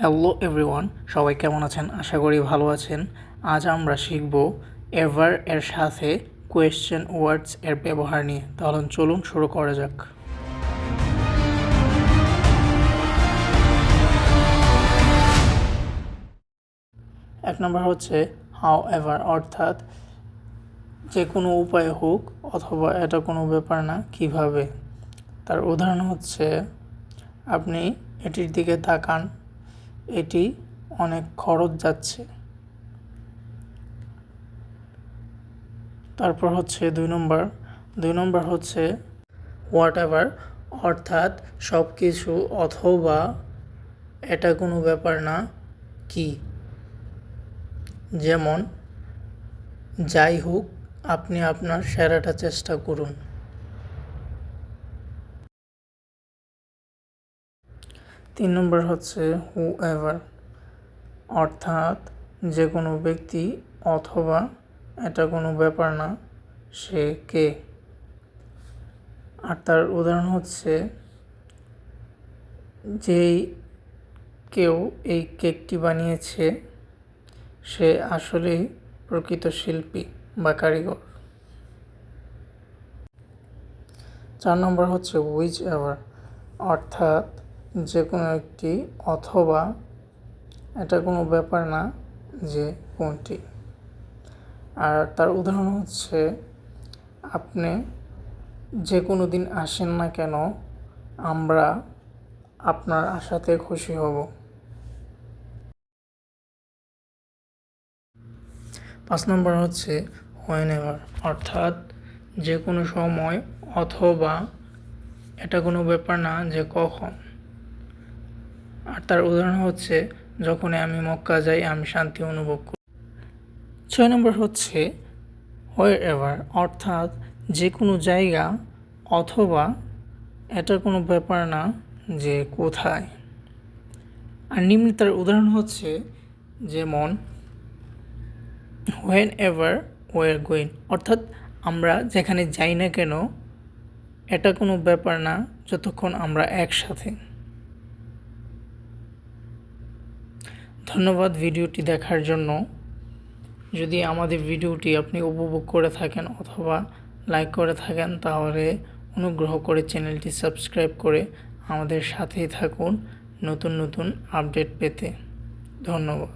Hello everyone, সবাই কেমন আছেন? আশা করি ভালো আছেন। আজ আমরা শিখব এভার এর সাথে কোয়েশ্চেন ওয়ার্ডস এর ব্যবহার নিয়ে। তাহলে চলুন শুরু করা যাক। এক নম্বর হচ্ছে হাউ এভার, অর্থাৎ যে কোনো উপায় হোক অথবা এটা কোনো ব্যাপার না, কিভাবে। তার উদাহরণ হচ্ছে আপনি এটির দিকে তাকান, এটি অনেক খরচ যাচ্ছে। তারপর হচ্ছে দুই নম্বর হচ্ছে হোয়াট এভার, অর্থাৎ সব কিছু অথবা এটা কোনো ব্যাপার না, কি। যেমন যাই হোক, আপনি আপনার সেরাটা চেষ্টা করুন। তিন নম্বর হচ্ছে হু এভার, অর্থাৎ যে কোনো ব্যক্তি অথবা এটা কোনো ব্যাপার না, সে কে। আর তার উদাহরণ হচ্ছে যেই কেউ এই কেকটি বানিয়েছে সে আসলেই প্রকৃত শিল্পী বা কারিগর। 4 নম্বর হচ্ছে হুইচ এভার, অর্থাৎ যে কোনো একটি অথবা এটা কোনো ব্যাপার না, যে কোনটি। আর তার উদাহরণ হচ্ছে আপনি যে কোনো দিন আসেন না কেন, আমরা আপনার আশাতে খুশি হব। 5 নম্বর হচ্ছে হোয়েন এভার, অর্থাৎ যে কোনো সময় অথবা এটা কোনো ব্যাপার না, যে কখন। আর তার উদাহরণ হচ্ছে যখনই আমি মক্কা যাই আমি শান্তি অনুভব করি। 6 নম্বর হচ্ছে হোয়ার এভার, অর্থাৎ যে কোনো জায়গা অথবা এটা কোনো ব্যাপার না, যে কোথায়। আর নিম্নে তার উদাহরণ হচ্ছে যেমন হোয়েন এভার ওয়ার গোয়িং, অর্থাৎ আমরা যেখানে যাই না কেন এটা কোনো ব্যাপার না যতক্ষণ আমরা একসাথে। ধন্যবাদ ভিডিওটি দেখার জন্য। যদি আমাদের ভিডিওটি আপনি উপভোগ করে থাকেন অথবা লাইক করে থাকেন, তাহলে অনুগ্রহ করে চ্যানেলটি সাবস্ক্রাইব করে আমাদের সাথেই থাকুন নতুন নতুন আপডেট পেতে। ধন্যবাদ।